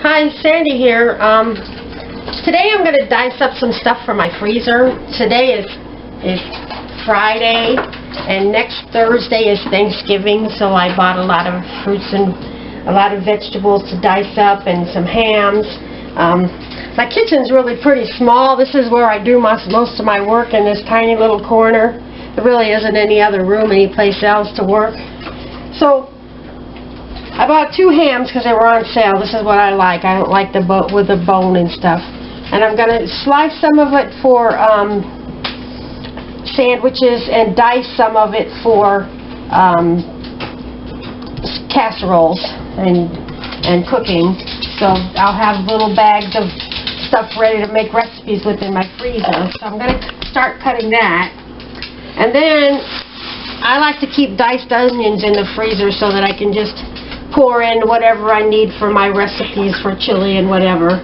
Hi, Sandy here. Today I'm going to dice up some stuff for my freezer. Today is Friday, and next Thursday is Thanksgiving, so I bought a lot of fruits and a lot of vegetables to dice up and some hams. My kitchen's really pretty small. This is where I do most of my work, in this tiny little corner. There really isn't any other room, any place else to work. So I bought 2 hams because they were on sale. This is what I like. I don't like the with the bone and stuff. And I'm going to slice some of it for sandwiches and dice some of it for casseroles and cooking. So I'll have little bags of stuff ready to make recipes with in my freezer. So I'm going to start cutting that. And then I like to keep diced onions in the freezer so that I can just pour in whatever I need for my recipes for chili and whatever.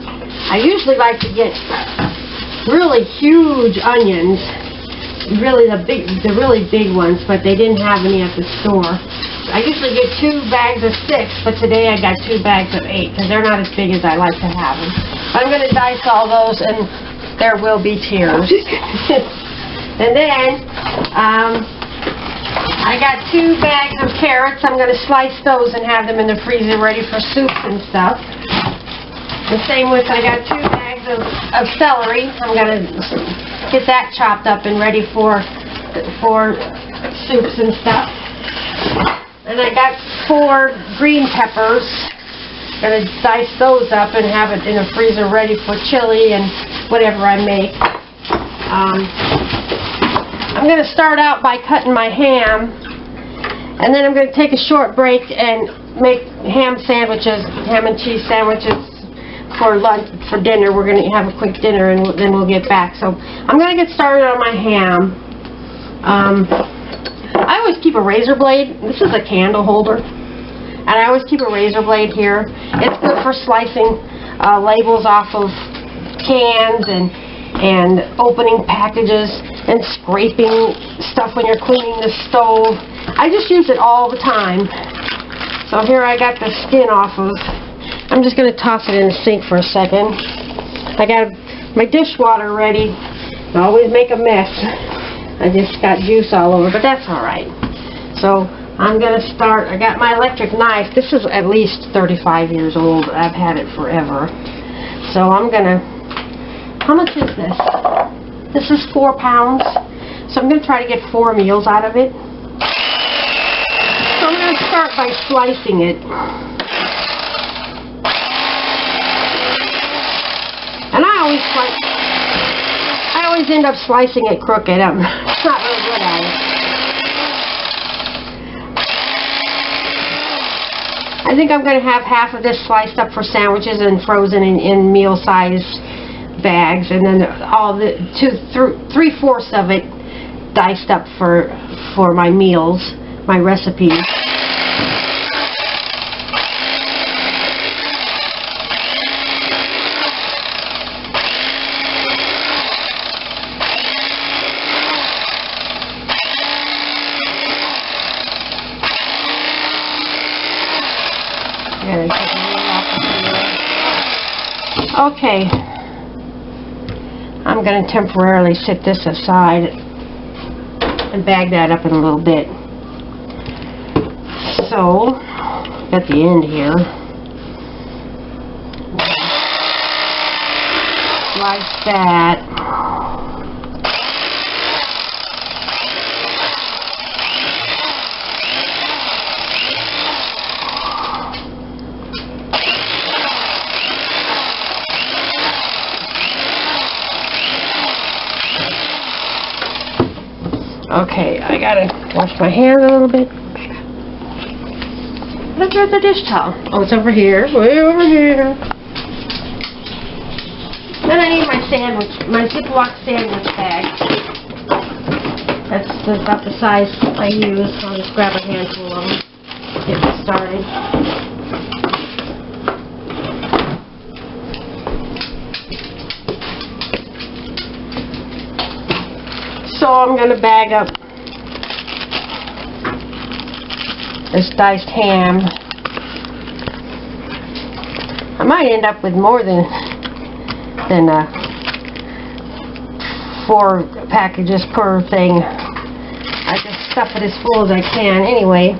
I usually like to get really huge onions, really the really big ones, but they didn't have any at the store. I usually get 2 bags of 6, but today I got 2 bags of 8 because they're not as big as I like to have them. I'm going to dice all those, and there will be tears. And then I got 2 bags of carrots. I'm going to slice those and have them in the freezer ready for soups and stuff. The same with, I got 2 bags of celery. I'm going to get that chopped up and ready for soups and stuff. And I got 4 green peppers. I'm going to dice those up and have it in the freezer ready for chili and whatever I make. I'm going to start out by cutting my ham, and then I'm going to take a short break and make ham and cheese sandwiches for lunch, for dinner. We're going to have a quick dinner, and then we'll get back. So I'm going to get started on my ham. I always keep a razor blade. This is a candle holder, and I always keep a razor blade here. It's good for slicing labels off of cans and opening packages and scraping stuff when you're cleaning the stove. I just use it all the time. So here I got the skin off of. I'm just going to toss it in the sink for a second. I got my dishwater ready. I always make a mess. I just got juice all over, but that's alright. So I'm going to start. I got my electric knife. This is at least 35 years old. I've had it forever. So I'm going to. How much is this? This is 4 pounds. So I'm going to try to get 4 meals out of it. So I'm going to start by slicing it. And I always end up slicing it crooked. I'm not really good at it. I think I'm going to have half of this sliced up for sandwiches and frozen in meal size bags, and then all the 3/4 of it diced up for my meals, my recipes. Okay. I'm going to temporarily set this aside and bag that up in a little bit. So, at the end here, slice that. Okay, I gotta wash my hands a little bit. Look at the dish towel. Oh, it's over here. Way over here. Then I need my Ziploc sandwich bag. That's about the size I use. I'll just grab a handful of them. Get me started. So I'm going to bag up this diced ham. I might end up with more than 4 packages per thing. I just stuff it as full as I can anyway.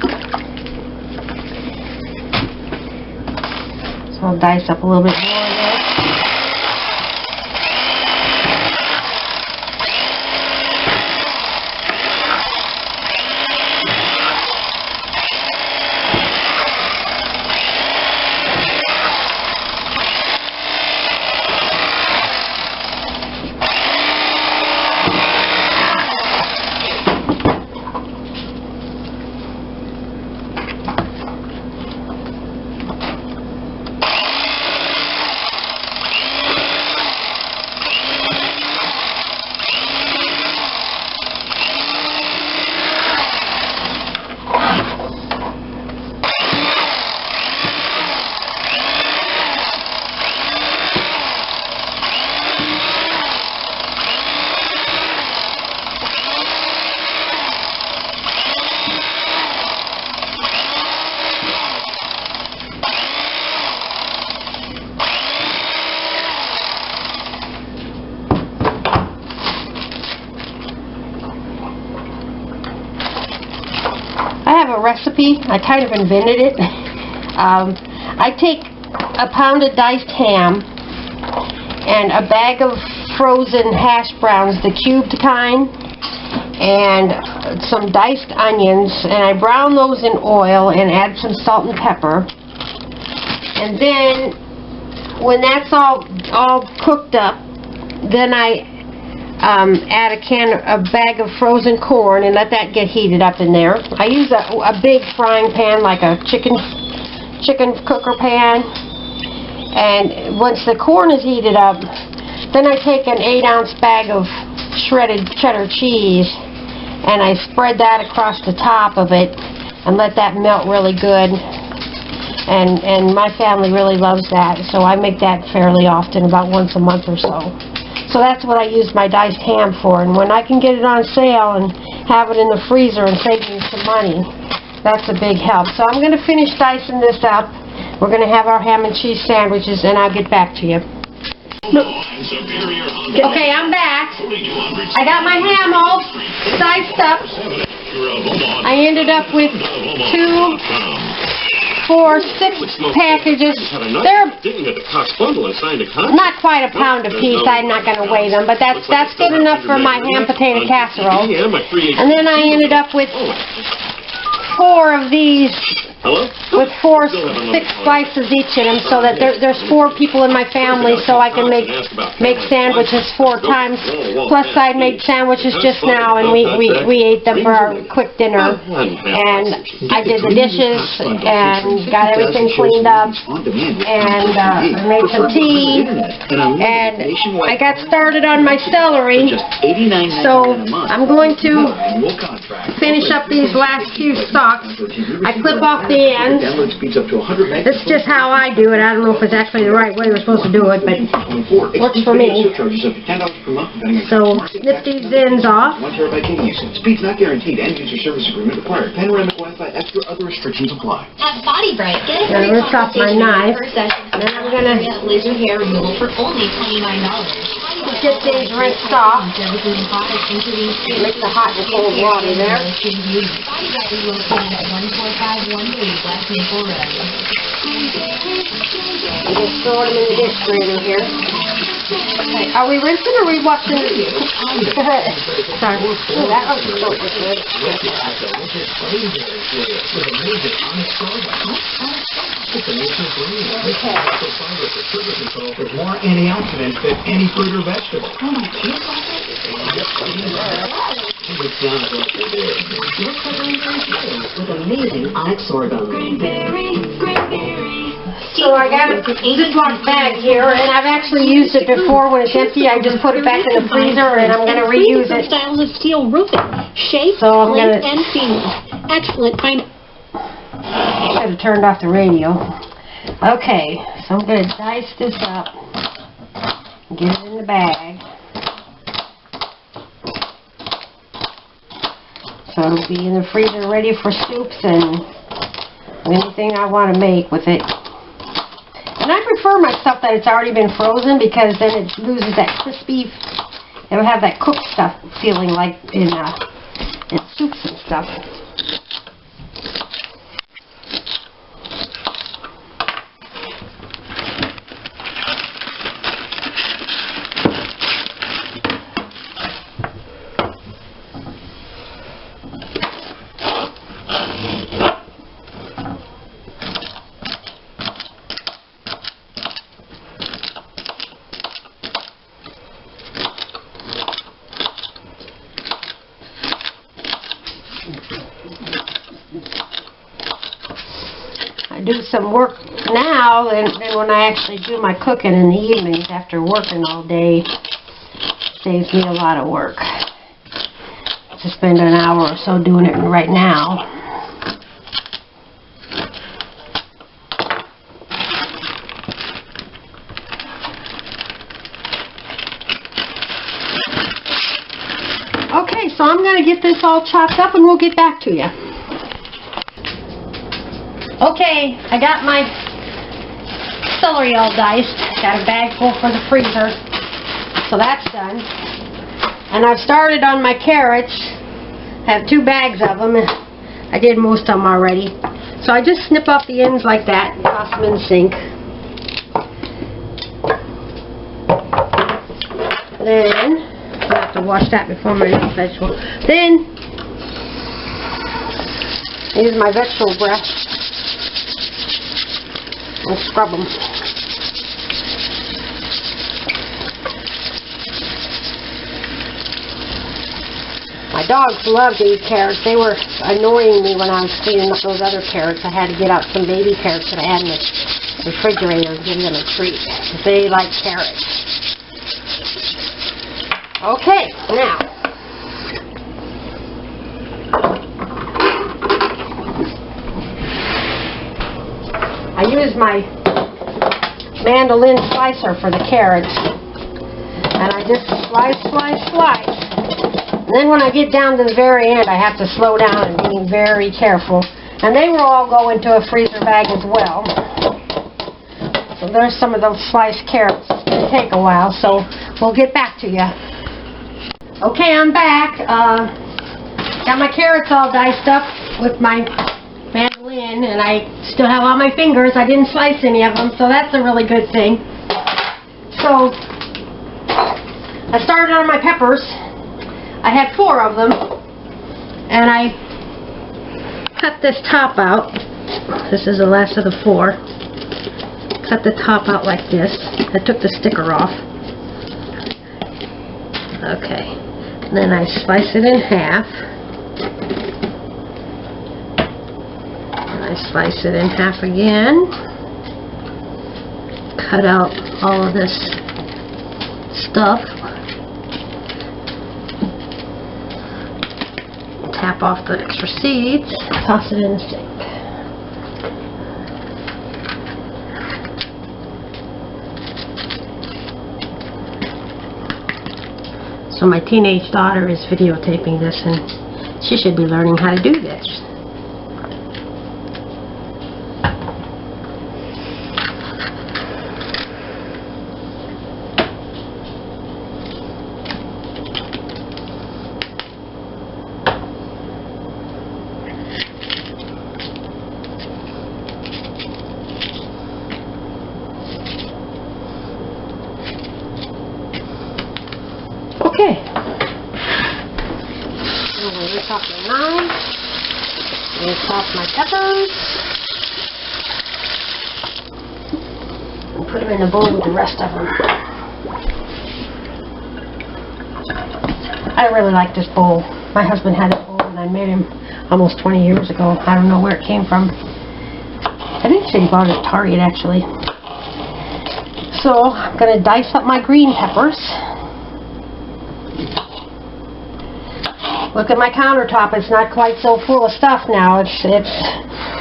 So I'll dice up a little bit more of this. I have a recipe. I kind of invented it. I take a pound of diced ham and a bag of frozen hash browns, the cubed kind, and some diced onions, and I brown those in oil and add some salt and pepper. And then when that's all cooked up, then I add a bag of frozen corn and let that get heated up in there. I use a big frying pan, like a chicken cooker pan. And once the corn is heated up, then I take an 8-ounce bag of shredded cheddar cheese and I spread that across the top of it and let that melt really good. And my family really loves that, so I make that fairly often, about once a month or so. So that's what I use my diced ham for, and when I can get it on sale and have it in the freezer and save me some money, that's a big help. So I'm going to finish dicing this up. We're going to have our ham and cheese sandwiches, and I'll get back to you. Okay, I'm back. I got my ham all diced up. I ended up with 2, 4, 6 packages. They're not quite a pound apiece. I'm not going to weigh them, but that's good enough for my ham potato casserole. And then I ended up with 4 of these with 4 6 slices each in them, so that there's 4 people in my family, so I can make sandwiches 4 times. Plus I made sandwiches just now, and we ate them for our quick dinner. And I did the dishes and got everything cleaned up, and I made some tea, and I got started on my celery. So I'm going to finish up these last few stalks. I clip off the ends. That's just how I do it. I don't know if it's actually the right way we're supposed to do it, but it works for me. So snip these ends off. Speed's not guaranteed. End user service agreement required. Panoramic Wi-Fi extra. Other restrictions apply. At Body Bright, get a I'm free going to chop my knife. Then I'm going to laser hair removal for only $29. get these rinsed off. Make the hot and cold water there. Body Bright is located at 1451 West Maple Road. I'm just throwing them in the dish drainer here. Okay, are we rinsing or are we washing? Go ahead. Sorry. Oh, that looks good. There's more antioxidants than any fruit or vegetable. With amazing onyx sorghum. So I got a Ziploc bag here, and I've actually used it before. When it's empty, I just put it back in the freezer, and I'm going to reuse it. Styles of steel roofing, shape, So I'm length, gonna- and seamless. Excellent kind of... Should have turned off the radio. Okay, so I'm going to dice this up and get it in the bag. So it'll be in the freezer ready for soups and anything I want to make with it. And I prefer my stuff that it's already been frozen because then it loses that crispy, it'll have that cooked stuff feeling like in soups and stuff. I do some work now, and then when I actually do my cooking in the evenings after working all day, saves me a lot of work. To spend an hour or so doing it right now. Okay, so I'm going to get this all chopped up and we'll get back to you. Okay, I got my celery all diced. Got a bag full for the freezer. So that's done. And I've started on my carrots. I have 2 bags of them. I did most of them already. So I just snip off the ends like that and toss them in the sink. Then I have to wash that before my next vegetable. Then I use my vegetable brush and scrub them. My dogs love to eat carrots. They were annoying me when I was cleaning up those other carrots. I had to get out some baby carrots that I had in the refrigerator and give them a treat. They like carrots. Okay, now I use my mandolin slicer for the carrots, and I just slice, slice, slice. And then when I get down to the very end, I have to slow down and be very careful. And they will all go into a freezer bag as well. So there's some of those sliced carrots. It's going to take a while, so we'll get back to you. Okay, I'm back. Got my carrots all diced up with my mandolin, and I still have all my fingers. I didn't slice any of them, so that's a really good thing. So I started on my peppers. I had 4 of them, and I cut this top out. This is the last of the 4. Cut the top out like this. I took the sticker off. Okay. Then I slice it in half. And I slice it in half again. Cut out all of this stuff. Tap off the extra seeds. Toss it in the sink. So my teenage daughter is videotaping this, and she should be learning how to do this. Okay. I'm going to rinse off my knife. Rinse off my peppers. And put them in a bowl with the rest of them. I really like this bowl. My husband had a bowl and I made him almost 20 years ago. I don't know where it came from. I think he bought it at Target actually. So I'm going to dice up my green peppers. Look at my countertop. It's not quite so full of stuff now.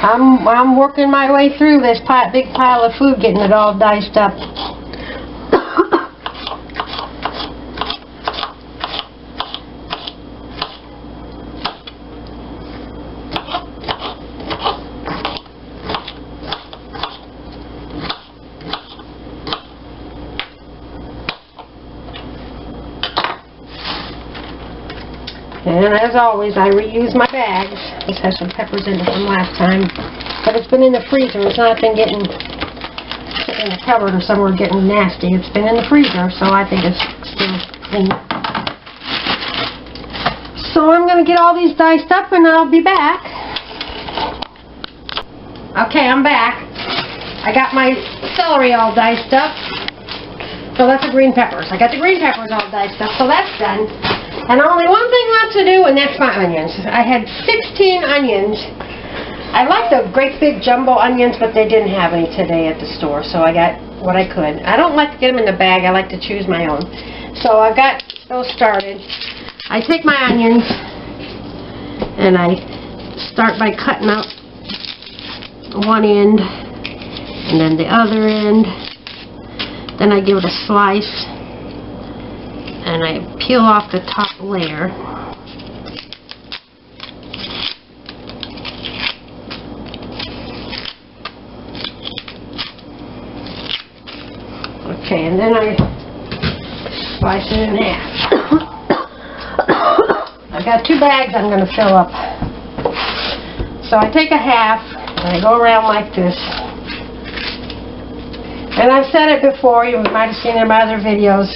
I'm working my way through this big pile of food, getting it all diced up. And as always, I reuse my bags. This has some peppers in it from last time. But it's been in the freezer. It's not been getting in the cupboard or somewhere getting nasty. It's been in the freezer, so I think it's still clean. So I'm going to get all these diced up and I'll be back. Okay, I'm back. I got my celery all diced up. So that's the green peppers. I got the green peppers all diced up, so that's done. And only one thing left to do, and that's my onions. I had 16 onions. I like the great big jumbo onions, but they didn't have any today at the store, so I got what I could. I don't like to get them in the bag. I like to choose my own. So I got those started. I take my onions, and I start by cutting out one end, and then the other end. Then I give it a slice. And I peel off the top layer. Okay, and then I slice it in half. I've got 2 bags I'm going to fill up. So I take a half and I go around like this. And I've said it before, you might have seen it in my other videos.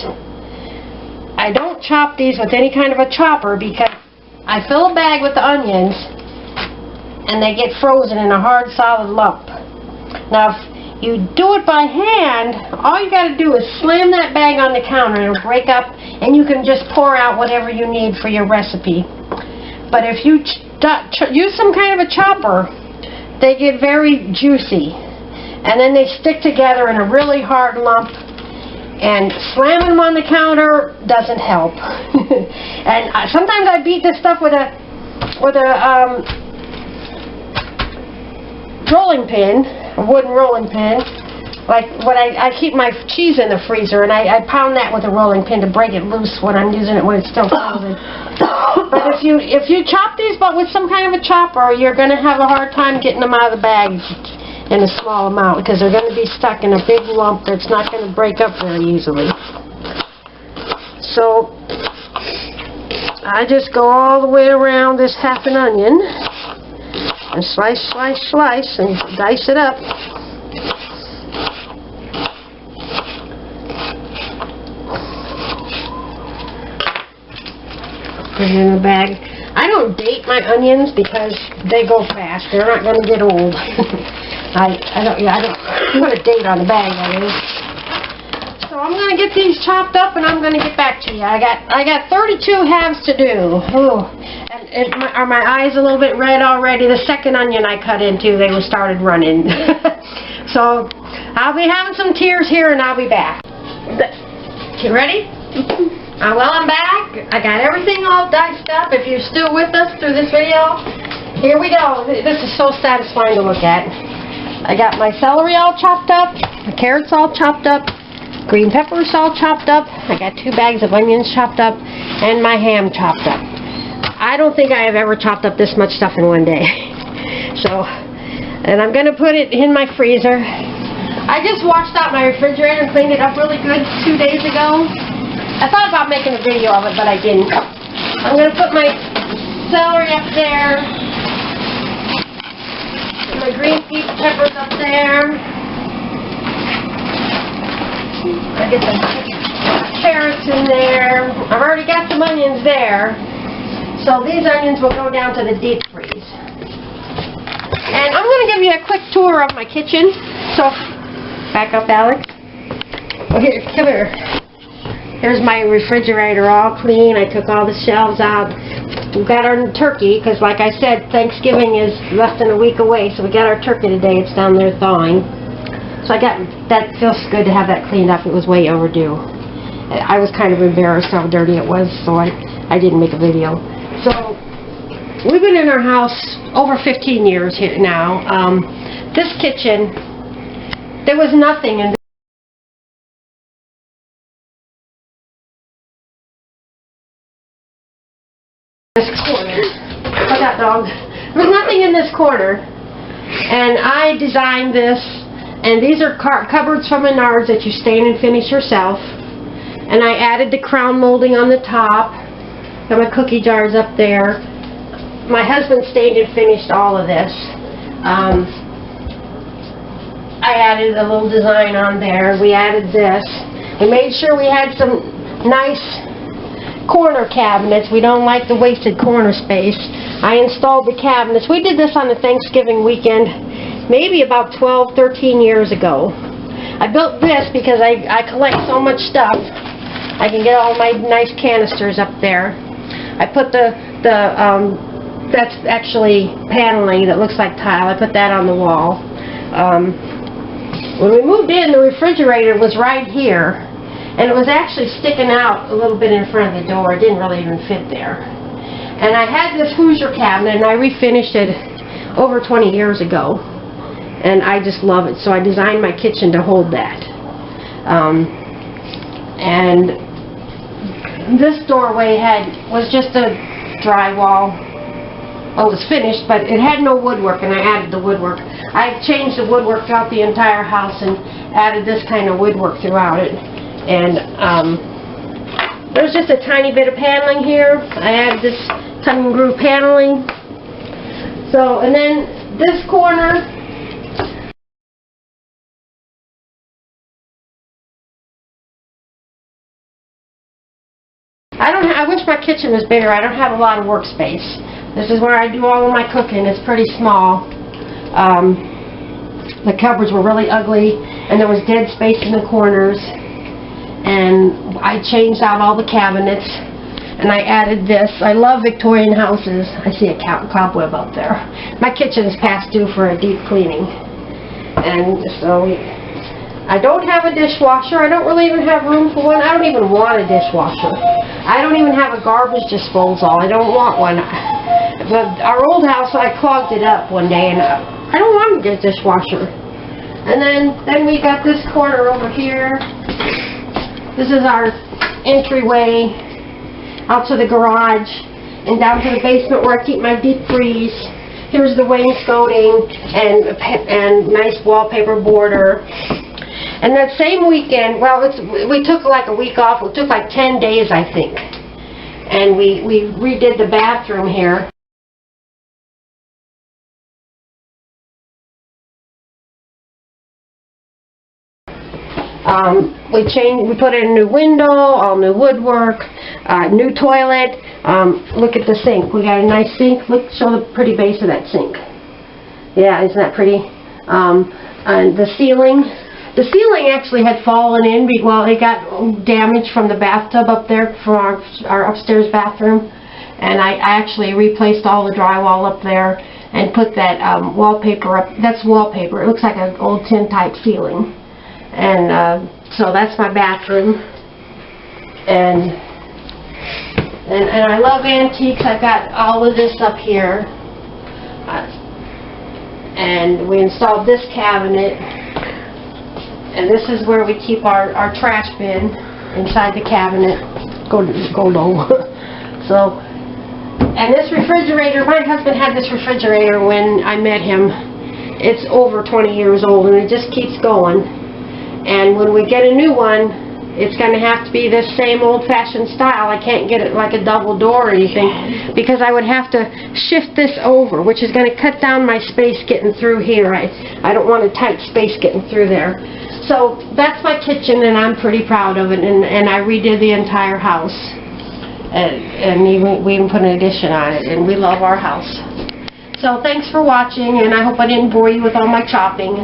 I don't chop these with any kind of a chopper because I fill a bag with the onions and they get frozen in a hard solid lump. Now if you do it by hand, all you got to do is slam that bag on the counter and it'll break up and you can just pour out whatever you need for your recipe. But if you use some kind of a chopper, they get very juicy and then they stick together in a really hard lump. And slamming them on the counter doesn't help. And sometimes I beat this stuff with a rolling pin, a wooden rolling pin. Like when I keep my cheese in the freezer, and I pound that with a rolling pin to break it loose when I'm using it when it's still frozen. But if you chop these, but with some kind of a chopper, you're going to have a hard time getting them out of the bags in a small amount because they're going to be stuck in a big lump that's not going to break up very easily. So I just go all the way around this half an onion and slice, slice, slice and dice it up. Put it in the bag. I don't date my onions because they go fast. They're not going to get old. I don't put a date on the bag, that is. So I'm going to get these chopped up and I'm going to get back to you. I got 32 halves to do. Ooh. And are my eyes a little bit red already? The second onion I cut into, they started running. So I'll be having some tears here and I'll be back. You ready? Well, I'm back. I got everything all diced up. If you're still with us through this video, here we go. This is so satisfying to look at. I got my celery all chopped up, the carrots all chopped up, green peppers all chopped up. I got 2 bags of onions chopped up, and my ham chopped up. I don't think I have ever chopped up this much stuff in one day. So, and I'm going to put it in my freezer. I just washed out my refrigerator and cleaned it up really good 2 days ago. I thought about making a video of it, but I didn't. I'm going to put my celery up there. My green peppers up there. I get the carrots in there. I've already got some onions there. So these onions will go down to the deep freeze. And I'm going to give you a quick tour of my kitchen. So, back up, Alex. Oh, here, come here. Here's my refrigerator all clean. I took all the shelves out. We've got our turkey, because like I said, Thanksgiving is less than a week away, so we got our turkey today. It's down there thawing. So that feels good to have that cleaned up. It was way overdue. I was kind of embarrassed how dirty it was, so I didn't make a video. So, we've been in our house over 15 years here now. This kitchen, there was nothing in this corner. Look at that dog. There was nothing in this corner, and I designed this, and these are cupboards from Menards that you stain and finish yourself, and I added the crown molding on the top, Got my cookie jars up there. My husband stayed and finished all of this. I added a little design on there. We added this. We made sure we had some nice corner cabinets. We don't like the wasted corner space. I installed the cabinets. We did this on the Thanksgiving weekend, maybe about 12, 13 years ago. I built this because I collect so much stuff. I can get all my nice canisters up there. I put that's actually paneling that looks like tile. I put that on the wall. When we moved in, the refrigerator was right here, and it was actually sticking out a little bit in front of the door. It didn't really even fit there. And I had this Hoosier cabinet, and I refinished it over 20 years ago, and I just love it. So I designed my kitchen to hold that. And this doorway was just a drywall. Well, it was finished, but it had no woodwork, and I added the woodwork. I changed the woodwork throughout the entire house and added this kind of woodwork throughout it. And there's just a tiny bit of paneling here. I added this tongue and groove paneling. So, and then this corner, I wish my kitchen was bigger. I don't have a lot of workspace. This is where I do all of my cooking. It's pretty small. The cupboards were really ugly, and there was dead space in the corners. And I changed out all the cabinets, and I added this. I love Victorian houses. I see a cobweb up there. My kitchen's past due for a deep cleaning. And so I don't have a dishwasher. I don't really even have room for one. I don't even want a dishwasher. I don't even have a garbage disposal. I don't want one. Our old house, I clogged it up one day, and I don't want to get a dishwasher. And then we got this corner over here. This is our entryway out to the garage and down to the basement where I keep my deep freeze. Here's the wainscoting and nice wallpaper border. And that same weekend, well, we took like a week off. It took like 10 days, I think. And we redid the bathroom here. We put in a new window, all new woodwork, new toilet. Look at the sink. We got a nice sink. Look, show the pretty base of that sink. Yeah, isn't that pretty? And the ceiling. The ceiling actually had fallen in. Well, it got damaged from the bathtub up there from our upstairs bathroom. And I actually replaced all the drywall up there and put that wallpaper up. That's wallpaper. It looks like an old tin type ceiling. And so that's my bathroom. And I love antiques. I've got all of this up here. And we installed this cabinet. And this is where we keep our trash bin inside the cabinet. Go low. So, and this refrigerator, my husband had this refrigerator when I met him. It's over 20 years old, and it just keeps going. And when we get a new one, it's going to have to be this same old-fashioned style. I can't get it like a double door or anything, because I would have to shift this over, which is going to cut down my space getting through here. I don't want a tight space getting through there. So that's my kitchen, and I'm pretty proud of it. And I redid the entire house, and we even put an addition on it. And we love our house. So thanks for watching, and I hope I didn't bore you with all my chopping.